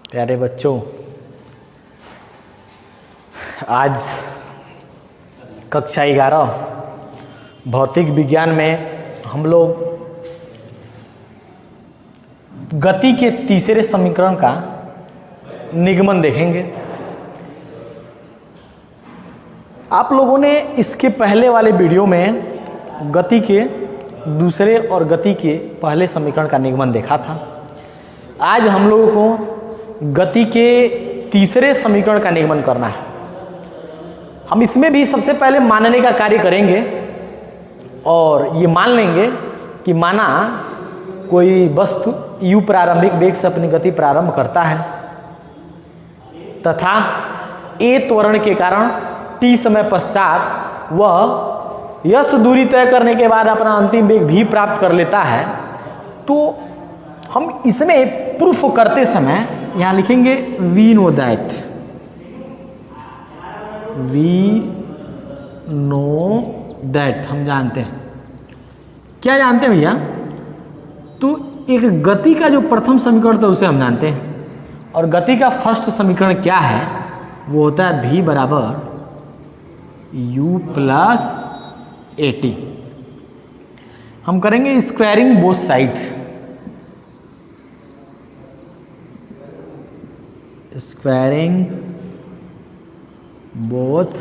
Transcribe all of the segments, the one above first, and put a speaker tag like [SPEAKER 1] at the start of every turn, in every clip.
[SPEAKER 1] प्यारे बच्चों, आज कक्षा 11 भौतिक विज्ञान में हम लोग गति के तीसरे समीकरण का निगमन देखेंगे। आप लोगों ने इसके पहले वाले वीडियो में गति के दूसरे और गति के पहले समीकरण का निगमन देखा था। आज हम लोगों को गति के तीसरे समीकरण का निगमन करना है। हम इसमें भी सबसे पहले मानने का कार्य करेंगे और ये मान लेंगे कि माना कोई वस्तु u प्रारंभिक वेग से अपनी गति प्रारंभ करता है तथा a त्वरण के कारण t समय पश्चात वह यश दूरी तय करने के बाद अपना अंतिम वेग भी प्राप्त कर लेता है, तो हम इसमें प्रूफ करते समय यहाँ लिखेंगे वी नो दैट, हम जानते हैं। क्या जानते हैं भैया? तो एक गति का जो प्रथम समीकरण था उसे हम जानते हैं, और गति का फर्स्ट समीकरण क्या है? वो होता है v बराबर u प्लस at। हम करेंगे squaring both sides, squaring both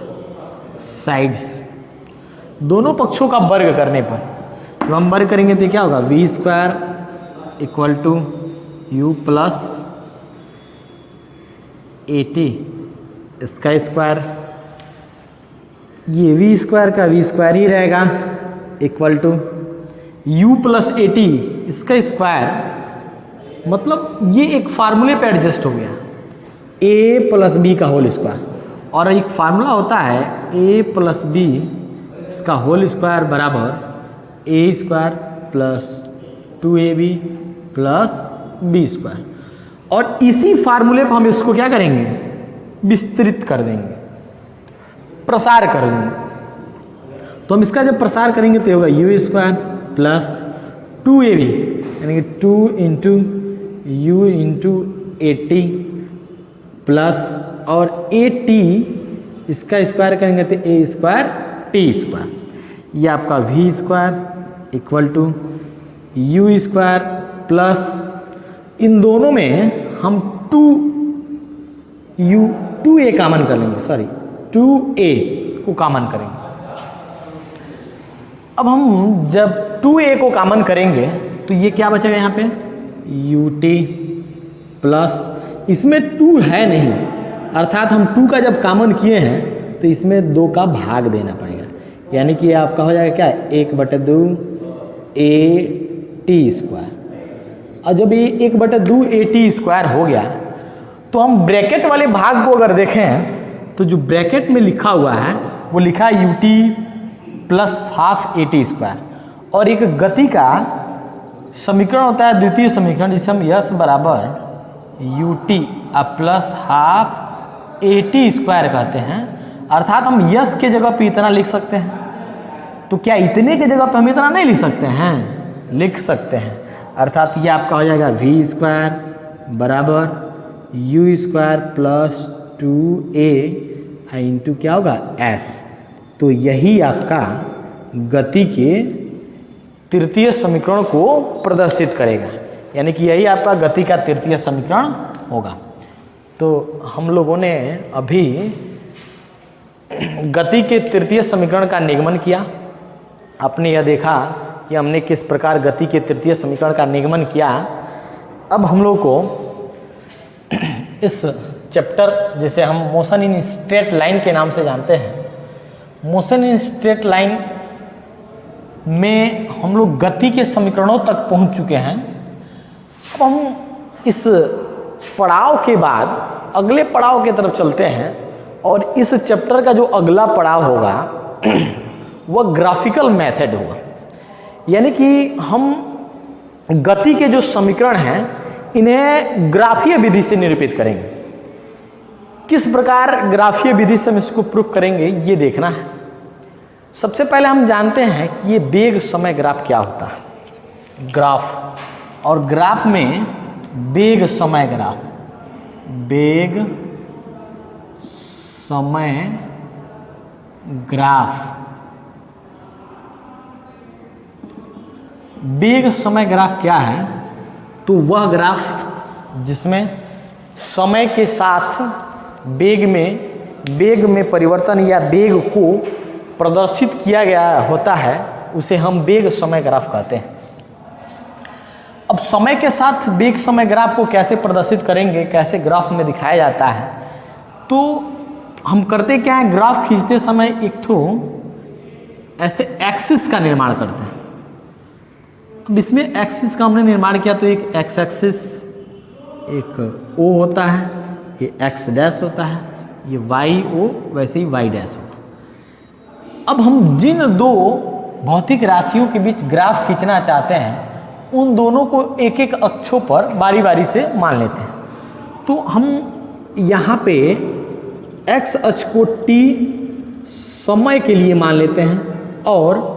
[SPEAKER 1] sides, दोनों पक्षों का वर्ग करने पर। तो हम वर्ग करेंगे तो क्या होगा? V square equal to U plus A T, इसका स्क्वायर, ये वी स्क्वायर का वी स्क्वायर ही रहेगा, equal to U plus A T इसका स्क्वायर। मतलब ये एक फार्मूले पे एडजस्ट हो गया, a प्लस बी का होल स्क्वायर, और एक फार्मूला होता है a प्लस बी इसका होल स्क्वायर बराबर a square plus 2ab plus B square. और इसी फार्मूले पर हम इसको क्या करेंगे? विस्तृत कर देंगे, प्रसार कर देंगे। तो हम इसका जब प्रसार करेंगे तो होगा u स्क्वायर प्लस 2ab, यानी कि 2 इंटू यू इंटू 80 प्लस और at इसका स्क्वायर करेंगे तो a स्क्वायर t स्क्वायर, ये आपका v square equal to u square plus इन दोनों में हम 2a कॉमन कर लेंगे, 2a को कॉमन करेंगे। अब हम जब 2a को कॉमन करेंगे तो ये क्या बचेगा यहाँ पे? ut प्लस, इसमें 2 है नहीं, अर्थात हम 2 का जब कॉमन किए हैं तो इसमें 2 का भाग देना पड़ेगा, यानी कि आपका हो जाएगा क्या? 1/2 at स्क्वायर। और जब ये 1/2 at स्क्वायर हो गया तो हम ब्रैकेट वाले भाग को अगर देखें तो जो ब्रैकेट में लिखा हुआ है वो लिखा है ut plus half at square, और एक गति का समीकरण होता है द्वितीय समीकरण जिसे हम यश बराबर ut plus half at square कहते हैं। अर्थात हम यश के जगह पे इतना लिख सकते हैं, तो क्या इतने के जगह पे हम इतना नहीं लिख सकते हैं? लिख सकते हैं। अर्थात ये आपका हो जाएगा v स्क्वायर बराबर u square plus 2a into क्या होगा? s। तो यही आपका गति के तृतीय समीकरण को प्रदर्शित करेगा, यानी कि यही आपका गति का तृतीय समीकरण होगा। तो हम लोगों ने अभी गति के तृतीय समीकरण का निगमन किया। आपने यह देखा कि हमने किस प्रकार गति के तृतीय समीकरण का निगमन किया। अब हम लोग को इस चैप्टर, जिसे हम मोशन इन स्ट्रेट लाइन के नाम से जानते हैं, मोशन इन स्ट्रेट लाइन में हम लोग गति के समीकरणों तक पहुंच चुके हैं। अब हम इस पड़ाव के बाद अगले पड़ाव की तरफ चलते हैं, और इस चैप्टर का जो अगला पड़ाव होगा वह ग्राफिकल मेथड होगा, यानी कि हम गति के जो समीकरण हैं इन्हें ग्राफीय विधि से निरूपित करेंगे। किस प्रकार ग्राफीय विधि से हम इसको प्रूफ करेंगे ये देखना है। सबसे पहले हम जानते हैं कि ये वेग समय ग्राफ क्या होता है। ग्राफ, और ग्राफ में वेग समय ग्राफ, वेग समय ग्राफ। वेग समय ग्राफ क्या है? तो वह ग्राफ जिसमें समय के साथ वेग में परिवर्तन या वेग को प्रदर्शित किया गया होता है, उसे हम वेग समय ग्राफ कहते हैं। अब समय के साथ वेग समय ग्राफ को कैसे प्रदर्शित करेंगे, कैसे ग्राफ में दिखाया जाता है? तो हम करते क्या है, ग्राफ खींचते समय एक तो ऐसे एक्सिस का निर्माण करते हैं। अब इसमें एक्सिस का हमने निर्माण किया तो एक एक्स एक्सिस, एक ओ होता है, ये एक्स डैश होता है, ये वाई ओ, वैसे ही वाई डैश होगा। अब हम जिन दो भौतिक राशियों के बीच ग्राफ खींचना चाहते हैं, उन दोनों को एक एक अक्षों पर बारी बारी से मान लेते हैं। तो हम यहाँ पे एक्स अक्ष को टी समय के लिए मान लेते हैं और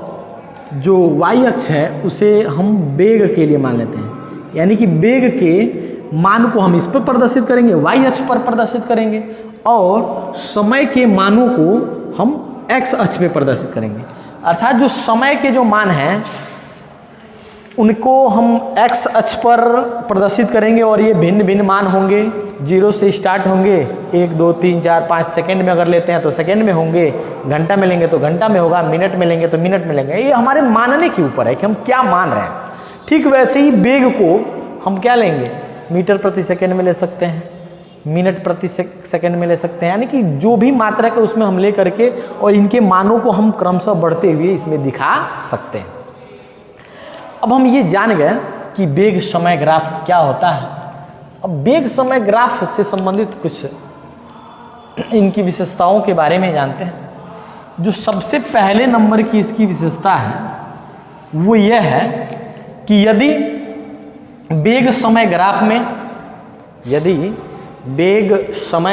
[SPEAKER 1] जो वाई अक्ष है उसे हम वेग के लिए मान लेते हैं। यानी कि वेग के मान को हम इस पर प्रदर्शित करेंगे, वाई अक्ष पर प्रदर्शित करेंगे, और समय के मानों को हम एक्स अक्ष पे प्रदर्शित करेंगे। अर्थात जो समय के जो मान हैं उनको हम एक्स अक्ष पर प्रदर्शित करेंगे और ये भिन्न भिन्न मान होंगे, 0 से स्टार्ट होंगे, 1 2 3 4 5 सेकेंड में अगर लेते हैं तो सेकेंड में होंगे, घंटा में लेंगे तो घंटा में होगा, मिनट में लेंगे तो मिनट में लेंगे। ये हमारे मानने के ऊपर है कि हम क्या मान रहे हैं। ठीक वैसे ही वेग को हम क्या लेंगे, मीटर प्रति सेकेंड में ले सकते हैं, मिनट प्रति सेकेंड में ले सकते हैं, यानी कि जो भी मात्रा है उसमें हम ले करके और इनके मानों को हम क्रमशः बढ़ते हुए इसमें दिखा सकते हैं। अब हम ये जान गए कि वेग समय ग्राफ क्या होता है। अब वेग समय ग्राफ से संबंधित कुछ इनकी विशेषताओं के बारे में जानते हैं। जो सबसे पहले नंबर की इसकी विशेषता है वो यह है कि यदि वेग समय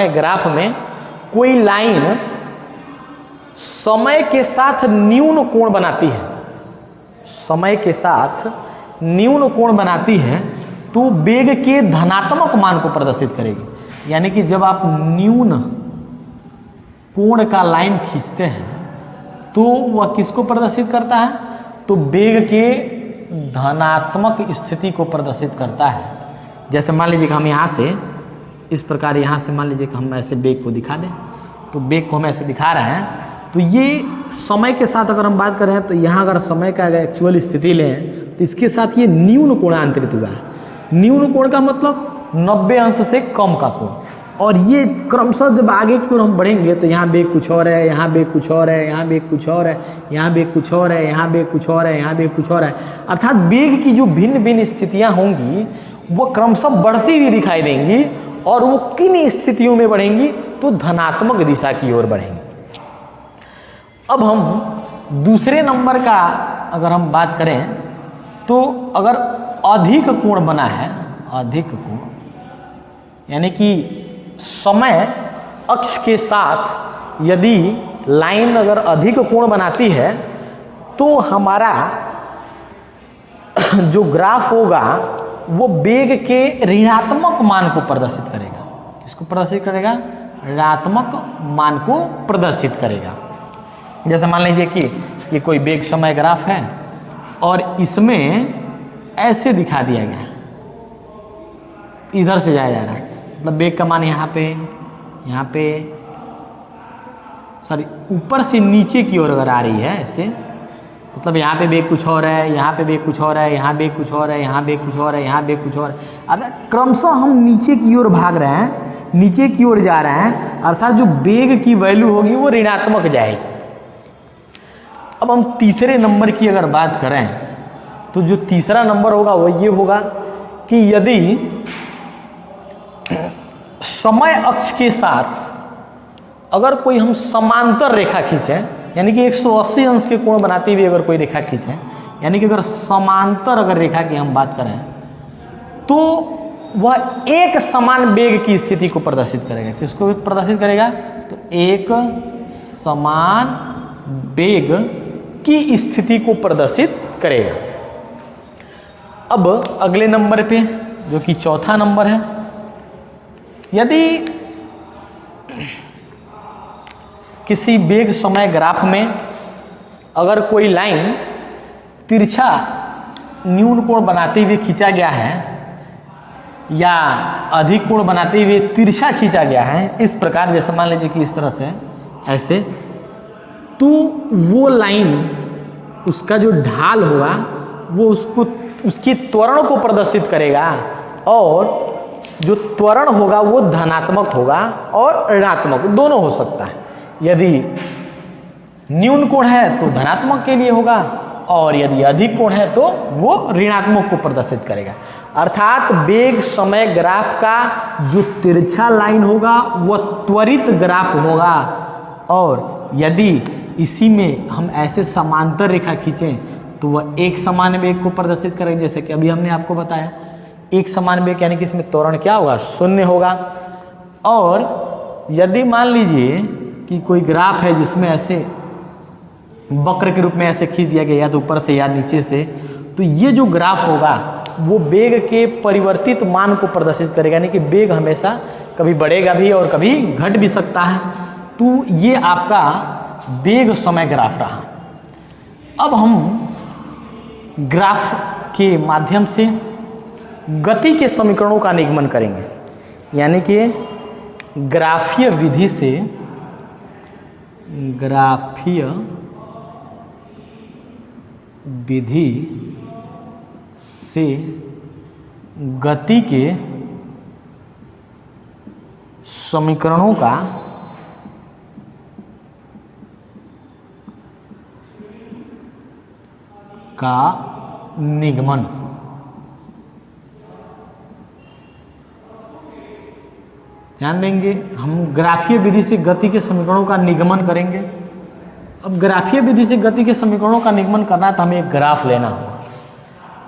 [SPEAKER 1] ग्राफ में कोई लाइन समय के साथ न्यून कोण बनाती है, समय के साथ न्यून कोण बनाती है, तो वेग के धनात्मक मान को प्रदर्शित करेगी। यानी कि जब आप न्यून कोण का लाइन खींचते हैं तो वह किसको प्रदर्शित करता है? तो वेग के धनात्मक स्थिति को प्रदर्शित करता है। जैसे मान लीजिए कि हम यहाँ से इस प्रकार, यहाँ से मान लीजिए कि हम ऐसे वेग को दिखा दें, तो वेग को हम ऐसे दिखा रहे हैं, तो ये समय के साथ अगर हम बात कर रहे हैं तो यहाँ अगर समय का अगर एक्चुअल स्थिति लें तो इसके साथ ये न्यून कोणांतरित हुआ है। न्यून कोण का मतलब 90 अंश से कम का कोण। और ये क्रमशः जब आगे की ओर हम बढ़ेंगे तो यहाँ वेग कुछ और है, यहाँ वेग कुछ और है, यहाँ वेग कुछ और है, यहाँ वेग कुछ और है, यहाँ वेग कुछ और है, यहाँ वेग कुछ और है। अर्थात वेग की जो भिन्न भिन्न स्थितियाँ होंगी वो क्रमशः बढ़ती हुई दिखाई देंगी, और वो किन स्थितियों में बढ़ेंगी? तो धनात्मक दिशा की ओर बढ़ेंगी। अब हम दूसरे नंबर का अगर हम बात करें तो अगर अधिक कोण बना है, अधिक कोण यानी कि समय अक्ष के साथ यदि लाइन अगर अधिक कोण बनाती है तो हमारा जो ग्राफ होगा वो वेग के ऋणात्मक मान को प्रदर्शित करेगा। किसको प्रदर्शित करेगा? ऋणात्मक मान को प्रदर्शित करेगा। जैसे मान लीजिए कि ये कोई वेग समय ग्राफ है और इसमें ऐसे दिखा दिया गया, इधर से जाया जा रहा है, मतलब वेग का मान यहाँ पे सॉरी ऊपर से नीचे की ओर अगर आ रही है ऐसे, मतलब यहाँ पे वेग कुछ और है, यहाँ पे वेग कुछ और है, यहाँ वेग कुछ और है, यहाँ वेग कुछ और है, यहाँ वेग कुछ और है। अर्थात क्रमशः हम नीचे की ओर भाग रहे हैं, नीचे की ओर जा रहे हैं, अर्थात जो वेग की वैल्यू होगी वो ऋणात्मक जाएगी। अब हम तीसरे नंबर की अगर बात करें तो जो तीसरा नंबर होगा वो ये होगा कि यदि समय अक्ष के साथ अगर कोई हम समांतर रेखा खींचें, यानी कि 180 अंश के कोण बनाती हुई अगर कोई रेखा खींचें, यानी कि अगर समांतर अगर रेखा की हम बात करें तो वह एक समान वेग की स्थिति को प्रदर्शित करेगा। किसको प्रदर्शित करेगा? तो एक समान वेग की स्थिति को प्रदर्शित करेगा। अब अगले नंबर पे जो कि चौथा नंबर है, यदि किसी वेग समय ग्राफ में अगर कोई लाइन तिरछा न्यून कोण बनाते हुए खींचा गया है या अधिक कोण बनाते हुए तिरछा खींचा गया है, इस प्रकार, जैसे मान लीजिए कि इस तरह से ऐसे, तो वो लाइन, उसका जो ढाल होगा वो उसको, उसकी त्वरण को प्रदर्शित करेगा, और जो त्वरण होगा वो धनात्मक होगा और ऋणात्मक दोनों हो सकता है। यदि न्यून कोण है तो धनात्मक के लिए होगा, और यदि अधिक कोण है तो वो ऋणात्मक को प्रदर्शित करेगा। अर्थात वेग समय ग्राफ का जो तिरछा लाइन होगा वह त्वरित ग्राफ होगा, और यदि इसी में हम ऐसे समांतर रेखा खींचें तो वह एक समान वेग को प्रदर्शित करेगा। जैसे कि अभी हमने आपको बताया एक समान वेग, यानी कि इसमें त्वरण क्या होगा, शून्य होगा। और यदि मान लीजिए कि कोई ग्राफ है जिसमें ऐसे वक्र के रूप में ऐसे खींच दिया गया, या तो ऊपर से या नीचे से, तो ये जो ग्राफ होगा वो वेग के परिवर्तित मान को प्रदर्शित करेगा, यानी कि वेग हमेशा कभी बढ़ेगा भी और कभी घट भी सकता है। तो ये आपका वेग समय ग्राफ रहा। अब हम ग्राफ के माध्यम से गति के समीकरणों का निगमन करेंगे, यानी कि ग्राफीय विधि से, ग्राफीय विधि से गति के समीकरणों का निगमन। ध्यान देंगे, हम ग्राफीय विधि से गति के समीकरणों का निगमन करेंगे। अब ग्राफीय विधि से गति के समीकरणों का निगमन करना है तो हमें एक ग्राफ लेना होगा।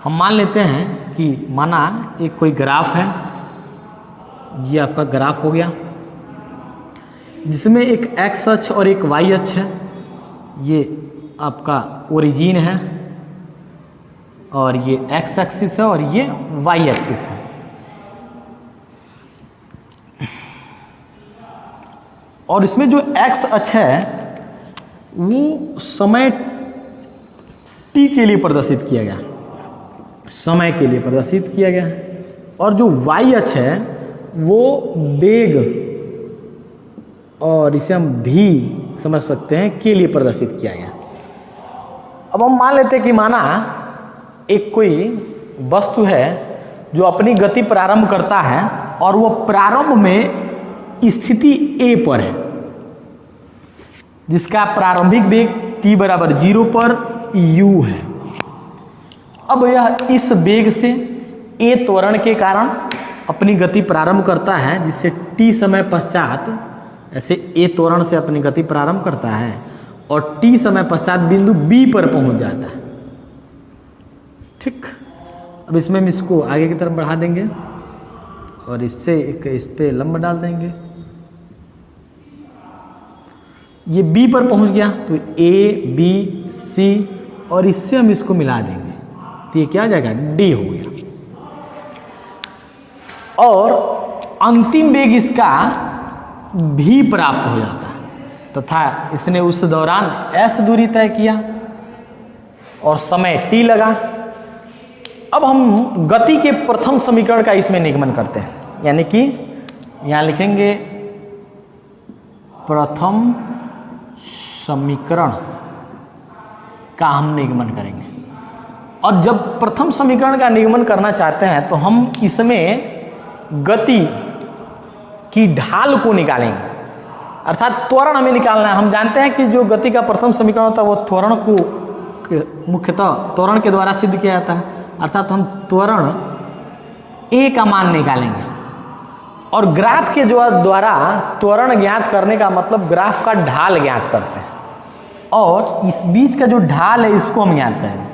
[SPEAKER 1] हम मान लेते हैं कि माना एक कोई ग्राफ है, ये आपका ग्राफ हो गया, जिसमें एक एक्स अक्ष और एक वाई अक्ष है। ये आपका ओरिजिन है, और ये एक्स एक्सिस है और ये वाई एक्सिस है। और इसमें जो एक्स अक्ष है वो समय t के लिए प्रदर्शित किया गया, समय के लिए प्रदर्शित किया गया है, और जो y अक्ष है वो वेग, और इसे हम भी समझ सकते हैं, के लिए प्रदर्शित किया गया। अब हम मान लेते हैं कि माना एक कोई वस्तु है जो अपनी गति प्रारंभ करता है और वो प्रारंभ में स्थिति A पर है, जिसका प्रारंभिक वेग t बराबर 0 पर u है। अब यह इस वेग से a त्वरण के कारण अपनी गति प्रारंभ करता है, जिससे t समय पश्चात ऐसे a त्वरण से अपनी गति प्रारंभ करता है और t समय पश्चात बिंदु B पर पहुंच जाता है। ठीक, अब इसमें हम इसको आगे की तरफ बढ़ा देंगे और इससे एक इस पे लंब डाल देंगे। ये B पर पहुंच गया तो A B C, और इससे हम इसको मिला देंगे तो ये क्या आ जाएगा, D हो गया। और अंतिम वेग इसका भी प्राप्त हो जाता है, तथा इसने उस दौरान S दूरी तय किया और समय T लगा। अब हम गति के प्रथम समीकरण का इसमें निगमन करते हैं, यानी कि यहाँ लिखेंगे प्रथम समीकरण का हम निगमन करेंगे। और जब प्रथम समीकरण का निगमन करना चाहते हैं तो हम इसमें गति की ढाल को निकालेंगे, अर्थात त्वरण हमें निकालना है। हम जानते हैं कि जो गति का प्रथम समीकरण होता है वो त्वरण को मुख्यतः त्वरण के द्वारा सिद्ध किया जाता है, अर्थात हम त्वरण A का मान निकालेंगे। और ग्राफ के द्वारा त्वरण ज्ञात करने का मतलब ग्राफ का ढाल ज्ञात करते हैं, और इस बीच का जो ढाल है इसको हम ज्ञात करेंगे।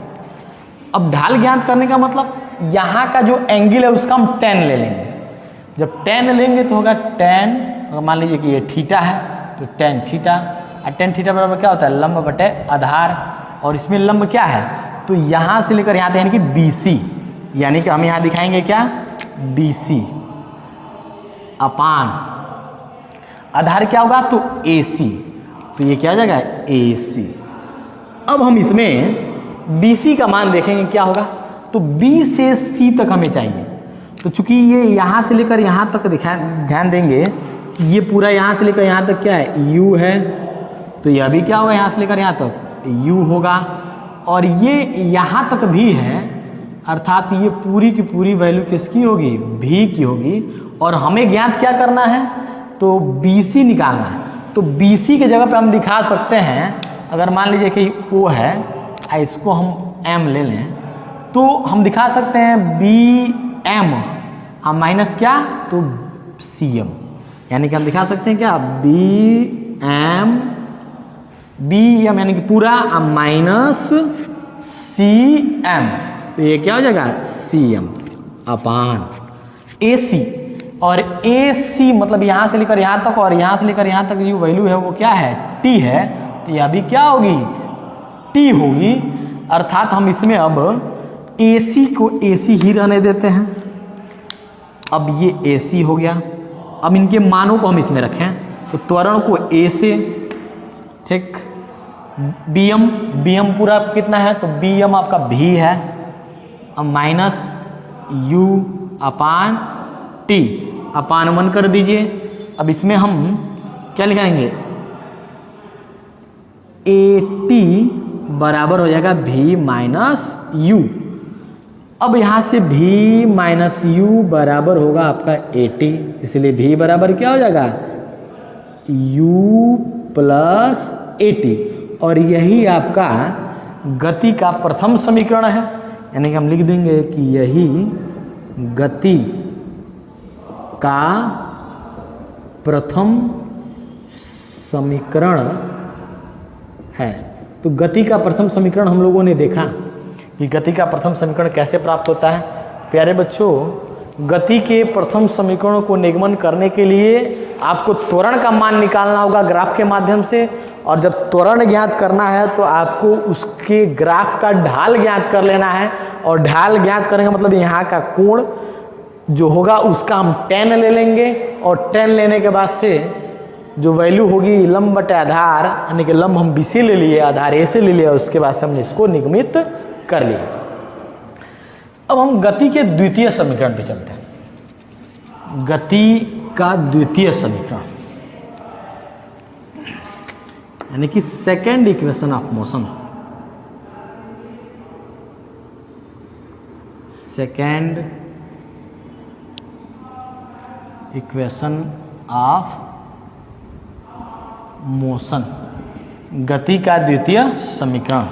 [SPEAKER 1] अब ढाल ज्ञात करने का मतलब यहाँ का जो एंगल है उसका हम tan ले लेंगे। जब tan लेंगे तो होगा tan, अगर मान लीजिए कि ये थीटा है तो tan थीटा, और tan थीटा बराबर क्या होता है, लंब बटे आधार। और इसमें लंब क्या है, तो यहाँ से लेकर यहाँ तक यानी कि BC, यानी कि हम यहाँ दिखाएंगे क्या, BC। अपान आधार क्या होगा तो AC, तो ये क्या हो जाएगा AC। अब हम इसमें BC का मान देखेंगे क्या होगा, तो B से C तक हमें चाहिए। तो चूंकि ये यहाँ से लेकर यहाँ तक ध्यान देंगे, ये पूरा यहाँ से लेकर यहाँ तक क्या है U है, तो यह भी क्या होगा यहाँ से लेकर यहाँ तक U होगा, और ये यहाँ तक भी है, अर्थात ये पूरी की पूरी वैल्यू किसकी होगी V की होगी। और हमें ज्ञात क्या करना है तो BC निकालना है। तो BC के जगह पे हम दिखा सकते हैं, अगर मान लीजिए कि O है, इसको हम M ले लें, तो हम दिखा सकते हैं BM हम माइनस क्या तो CM, यानी कि हम दिखा सकते हैं क्या BM यानी कि पूरा माइनस CM, तो ये क्या हो जाएगा CM अपान AC। और AC मतलब यहाँ से लेकर यहाँ तक और यहाँ से लेकर यहाँ तक जो वैल्यू है वो क्या है T है, तो यह भी क्या होगी T होगी। अर्थात हम इसमें अब AC को AC ही रहने देते हैं। अब ये AC हो गया। अब इनके मानों को हम इसमें रखें, तो त्वरण को A से, ठीक, BM पूरा कितना है तो BM आपका V है, अब माइनस U अपान T अपान 1 कर दीजिए। अब इसमें हम क्या लिखाएंगे AT बराबर हो जाएगा V माइनस U। अब यहाँ से V माइनस U बराबर होगा आपका AT, इसलिए V बराबर क्या हो जाएगा U प्लस AT, और यही आपका गति का प्रथम समीकरण है। यानी कि हम लिख देंगे कि यही गति का प्रथम समीकरण है। तो गति का प्रथम समीकरण हम लोगों ने देखा कि गति का प्रथम समीकरण कैसे प्राप्त होता है। प्यारे बच्चों, गति के प्रथम समीकरणों को निगमन करने के लिए आपको त्वरण का मान निकालना होगा ग्राफ के माध्यम से, और जब त्वरण ज्ञात करना है तो आपको उसके ग्राफ का ढाल ज्ञात कर लेना है, और ढाल ज्ञात करेंगे मतलब यहाँ का कोण जो होगा उसका हम tan ले लेंगे, और tan लेने के बाद से जो वैल्यू होगी लंब बटे आधार, यानी कि लंब हम BC ले लिए, आधार A से ले लिया, उसके बाद से हमने इसको निगमित कर लिया। अब हम गति के द्वितीय समीकरण पे चलते हैं। गति का द्वितीय समीकरण यानी कि second equation of motion, second equation of motion, गति का द्वितीय समीकरण,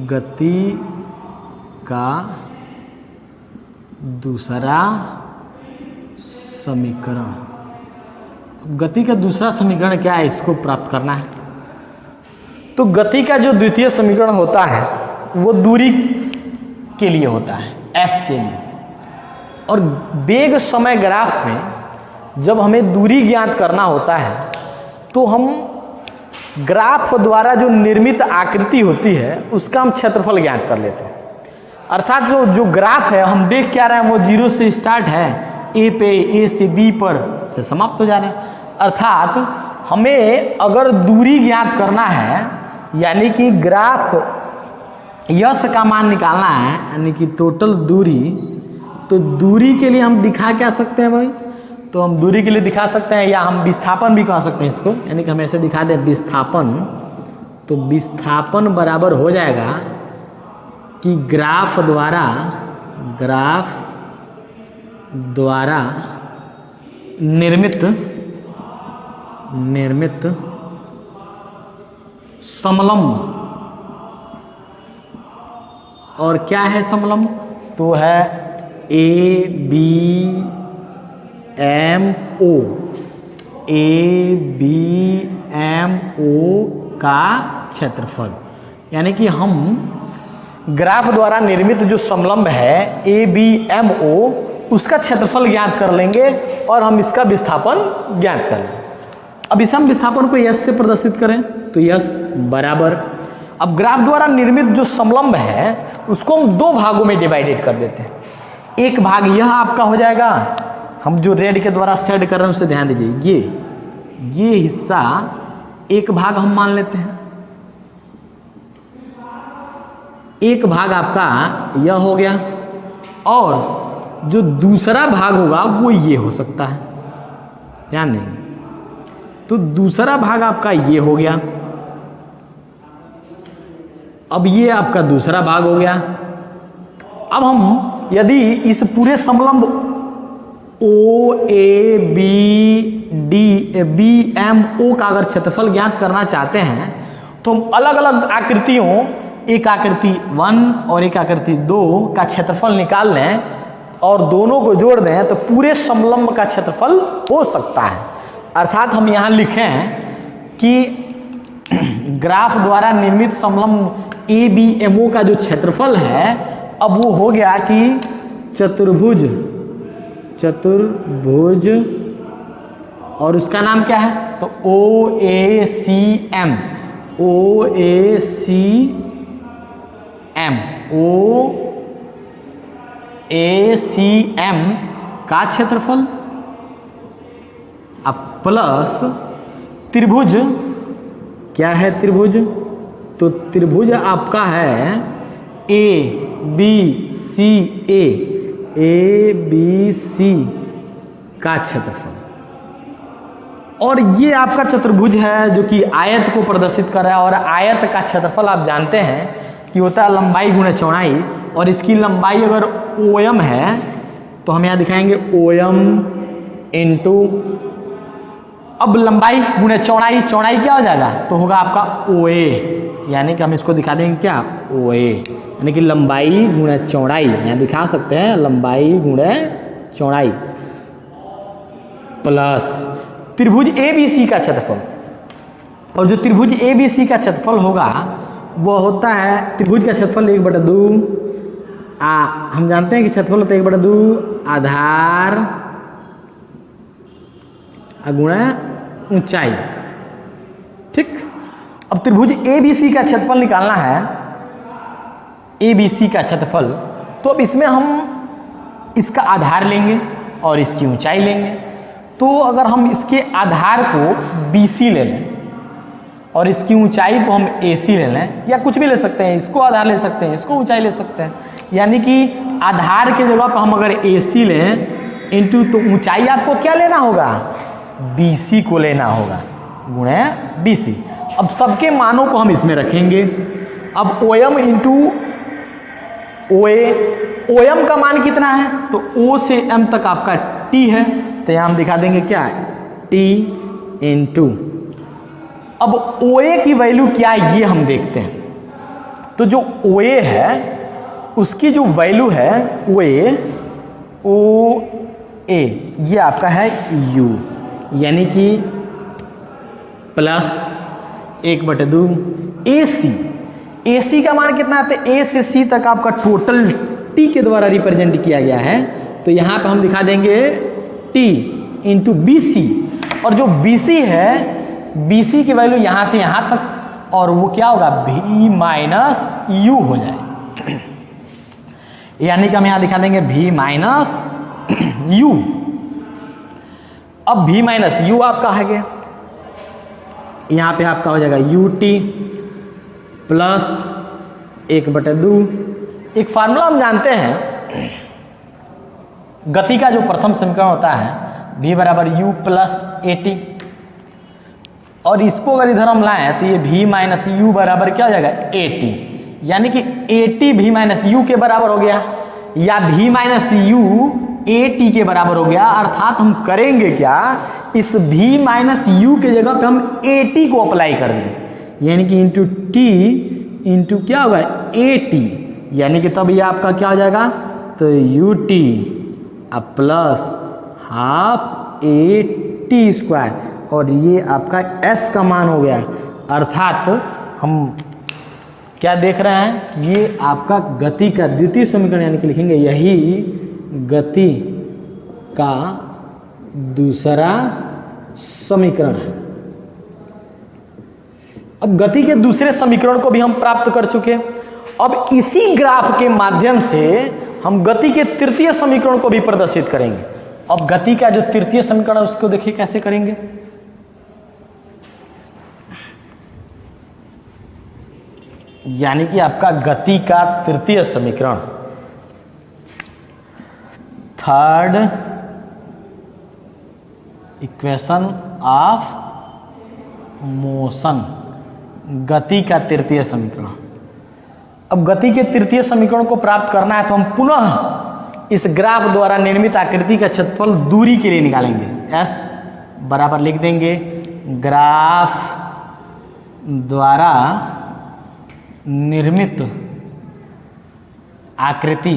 [SPEAKER 1] गति का दूसरा समीकरण। गति का दूसरा समीकरण क्या है, इसको प्राप्त करना है। तो गति का जो द्वितीय समीकरण होता है वो दूरी के लिए होता है, s के लिए, और वेग समय ग्राफ में जब हमें दूरी ज्ञात करना होता है तो हम ग्राफ द्वारा जो निर्मित आकृति होती है उसका हम क्षेत्रफल ज्ञात कर लेते हैं। अर्थात जो ग्राफ है हम देख क्या रहे हैं वो 0 से स्टार्ट है, A से B पर से समाप्त हो जा रहा है। अर्थात हमें अगर दूरी ज्ञात करना है, यानी कि ग्राफ यश का मान निकालना है, यानी कि टोटल दूरी, तो दूरी के लिए हम दिखा क्या सकते हैं भाई, तो हम दूरी के लिए दिखा सकते हैं, या हम विस्थापन भी कह सकते हैं इसको, यानी कि हम ऐसे दिखा दें विस्थापन, तो विस्थापन बराबर हो जाएगा कि ग्राफ द्वारा निर्मित समलंब, और क्या है समलंब, तो है ABMO का क्षेत्रफल। यानी कि हम ग्राफ द्वारा निर्मित जो समलंब है ABMO उसका क्षेत्रफल ज्ञात कर लेंगे, और हम इसका विस्थापन ज्ञात कर लेंगे। अब इस हम विस्थापन को यश से प्रदर्शित करें तो यश बराबर, अब ग्राफ द्वारा निर्मित जो समलंब है उसको हम दो भागों में डिवाइडेड कर देते हैं। एक भाग यह आपका हो जाएगा, हम जो रेड के द्वारा शेड कर रहे हैं उससे ध्यान दीजिए, ये हिस्सा एक भाग हम मान लेते हैं, एक भाग आपका यह हो गया, और जो दूसरा भाग होगा वो ये हो सकता है, ध्यान देंगे। तो दूसरा भाग आपका ये हो गया, अब ये आपका दूसरा भाग हो गया। अब हम यदि इस पूरे समलंब ओ ए बी एम ओ का अगर क्षेत्रफल ज्ञात करना चाहते हैं तो हम अलग अलग आकृतियों, एक आकृति 1 और एक आकृति 2 का क्षेत्रफल निकाल लें और दोनों को जोड़ दें तो पूरे समलंब का क्षेत्रफल हो सकता है। अर्थात हम यहाँ लिखें कि ग्राफ द्वारा निर्मित समलंब ए बी एम ओ का जो क्षेत्रफल है अब वो हो गया कि चतुर्भुज और उसका नाम क्या है, तो ओ ए सी एम का क्षेत्रफल, अब प्लस त्रिभुज, क्या है त्रिभुज, तो त्रिभुज आपका है ए बी सी का क्षेत्रफल, और ये आपका चतुर्भुज है जो कि आयत को प्रदर्शित कर रहा है, और आयत का क्षेत्रफल आप जानते हैं कि होता है लंबाई गुणे चौड़ाई, और इसकी लंबाई अगर ओएम है तो हम यहाँ दिखाएंगे ओएम इंटू, अब लंबाई गुणे चौड़ाई, चौड़ाई क्या हो जाएगा, तो होगा आपका ओए, यानी कि हम इसको दिखा देंगे क्या, ओए, यानी कि लंबाई गुणे चौड़ाई, यहाँ दिखा सकते हैं लंबाई गुणे चौड़ाई प्लस त्रिभुज ए बी सी का क्षेत्रफल, और जो त्रिभुज ए बी सी का क्षेत्रफल होगा वो होता है, त्रिभुज का क्षेत्रफल 1/2, हम जानते हैं कि क्षेत्रफल होता है 1/2 आधार गुणा ऊंचाई, ठीक। अब त्रिभुज ए बी सी का क्षेत्रफल निकालना है, ए बी सी का क्षेत्रफल, तो अब इसमें हम इसका आधार लेंगे और इसकी ऊंचाई लेंगे। तो अगर हम इसके आधार को बी सी ले लें और इसकी ऊंचाई को हम ए सी ले लें, या कुछ भी ले सकते हैं, इसको आधार ले सकते हैं, इसको ऊंचाई ले सकते हैं, यानी कि आधार के जगह पर हम अगर ए सी लें इंटू, तो ऊंचाई आपको क्या लेना होगा, बी सी को लेना होगा गुणे बी सी। अब सबके मानों को हम इसमें रखेंगे। अब ओएम इंटू ओए, ओएम का मान कितना है, तो ओ से एम तक आपका टी है, तो यहाँ हम दिखा देंगे क्या, टी इंटू, अब ओए की वैल्यू क्या है ये हम देखते हैं। तो जो ओए है उसकी जो वैल्यू है ओए, ओ ए, ये आपका है यू, यानी कि प्लस 1/2 ए सी, ए सी का मान कितना है, तो ए से सी तक आपका टोटल टी के द्वारा रिप्रेजेंट किया गया है, तो यहाँ पे हम दिखा देंगे टी इंटू बी सी, और जो बी सी है, बी सी की वैल्यू यहाँ से यहाँ तक, और वो क्या होगा, भी माइनस यू हो जाए, यानी कि हम यहाँ दिखा देंगे भी माइनस यू। अब भी माइनस यू आपका है गया, यहाँ पे आपका हो जाएगा यू टी प्लस 1/2। एक फार्मूला हम जानते हैं, गति का जो प्रथम समीकरण होता है v बराबर u प्लस ए टी, और इसको अगर इधर हम लाएं तो ये v माइनस यू बराबर क्या हो जाएगा, ए टी, यानी कि ए टी भी माइनस यू के बराबर हो गया, या v minus U A T के बराबर हो गया। अर्थात हम करेंगे क्या, इस v माइनस यू के जगह पे हम ए टी को अप्लाई कर देंगे, यानी कि इंटू टी इंटू क्या होगा, ए टी, यानी कि तब ये आपका क्या हो जाएगा, तो यू टी अब plus half A T square, और ये आपका s का मान हो गया। अर्थात हम क्या देख रहे हैं, ये आपका गति का द्वितीय समीकरण, यानी कि लिखेंगे यही गति का दूसरा समीकरण है। अब गति के दूसरे समीकरण को भी हम प्राप्त कर चुके। अब इसी ग्राफ के माध्यम से हम गति के तृतीय समीकरण को भी प्रदर्शित करेंगे। अब गति का जो तृतीय समीकरण है उसको देखिए कैसे करेंगे। यानी कि आपका गति का तृतीय समीकरण, थर्ड इक्वेशन ऑफ मोशन, गति का तृतीय समीकरण। अब गति के तृतीय समीकरण को प्राप्त करना है तो हम पुनः इस ग्राफ द्वारा निर्मित आकृति का क्षेत्रफल दूरी के लिए निकालेंगे। S बराबर लिख देंगे ग्राफ द्वारा निर्मित आकृति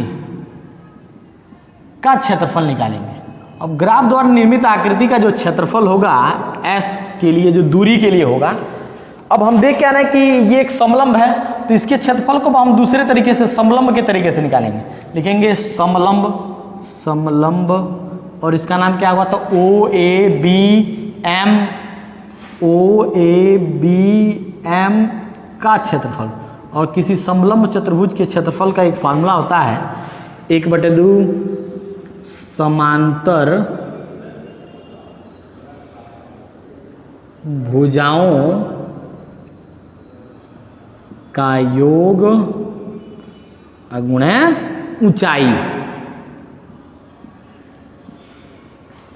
[SPEAKER 1] का क्षेत्रफल निकालेंगे। अब ग्राफ द्वारा निर्मित आकृति का जो क्षेत्रफल होगा S के लिए, जो दूरी के लिए होगा, अब हम देख क्या ना कि ये एक समलंब है तो इसके क्षेत्रफल को हम दूसरे तरीके से, समलंब के तरीके से निकालेंगे। लिखेंगे समलंब, समलंब, और इसका नाम क्या हुआ? तो OABM, OABM का क्षेत्रफल। और किसी समलंब चतुर्भुज के क्षेत्रफल का एक फार्मूला होता है 1/2 समांतर भुजाओं का योग गुणा ऊंचाई।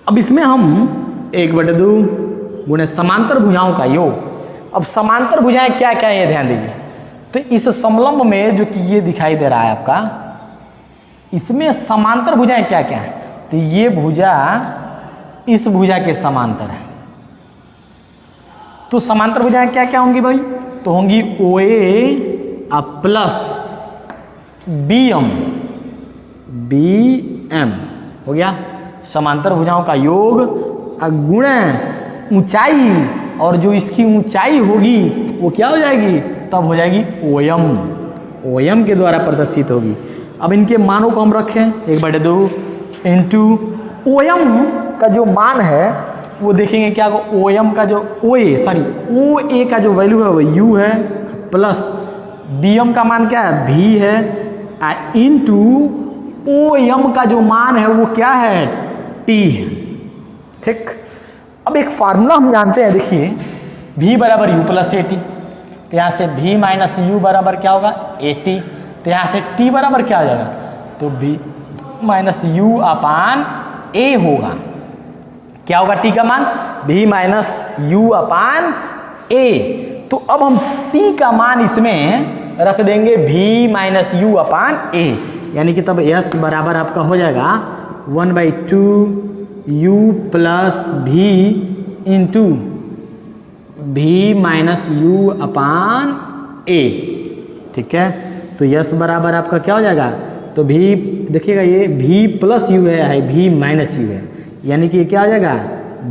[SPEAKER 1] अब इसमें हम 1/2 गुणे समांतर भुजाओं का योग। अब समांतर भुजाएं क्या क्या है ये ध्यान दीजिए। तो इस समलंब में जो कि ये दिखाई दे रहा है आपका, इसमें समांतर भुजाएं क्या क्या है? तो ये भुजा इस भुजा के समांतर है। तो समांतर भुजाएं क्या क्या होंगी भाई? तो होंगी OA प्लस BM हो गया समांतर भुजाओं का योग गुणा ऊंचाई, और जो इसकी ऊंचाई होगी वो क्या हो जाएगी? तब हो जाएगी OM के द्वारा प्रदर्शित होगी। अब इनके मानों को हम रखें 1/2 इंटू OM का जो मान है वो देखेंगे क्या को, OM का जो OA का जो वैल्यू है वो U है, प्लस BM का मान क्या है? V है, इंटू OM का जो मान है वो क्या है? T है। ठीक, अब एक फार्मूला हम जानते हैं, देखिए V बराबर U प्लस AT, तो यहाँ से V माइनस U बराबर क्या होगा? AT। तो यहाँ से T बराबर क्या हो जाएगा? तो V minus U upon A होगा। क्या होगा T का मान? V minus U upon A। तो अब हम T का मान इसमें रख देंगे V minus U upon A, यानी कि तब S बराबर आपका हो जाएगा 1/2 U plus V into V minus U upon A। ठीक है, तो S बराबर आपका क्या हो जाएगा? तो V देखिएगा, ये V प्लस U है, V माइनस U है, यानी कि क्या हो जाएगा?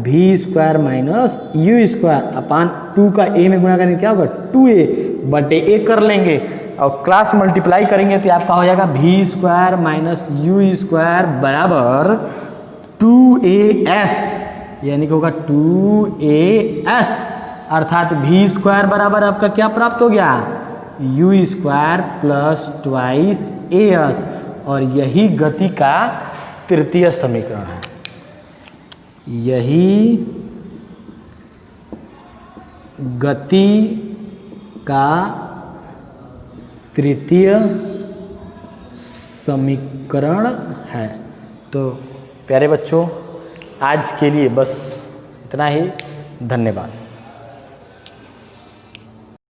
[SPEAKER 1] V² माइनस U² अपान 2 का A में गुणा करेंगे क्या होगा? 2A/A कर लेंगे और क्लास मल्टीप्लाई करेंगे तो आपका हो जाएगा V² माइनस U² बराबर 2AS, यानी कि होगा 2AS, अर्थात V² बराबर आपका क्या प्राप्त हो गया? U² plus 2AS। और यही गति का तृतीय समीकरण है। यही गति का तृतीय समीकरण है। तो प्यारे बच्चों, आज के लिए बस इतना ही। धन्यवाद।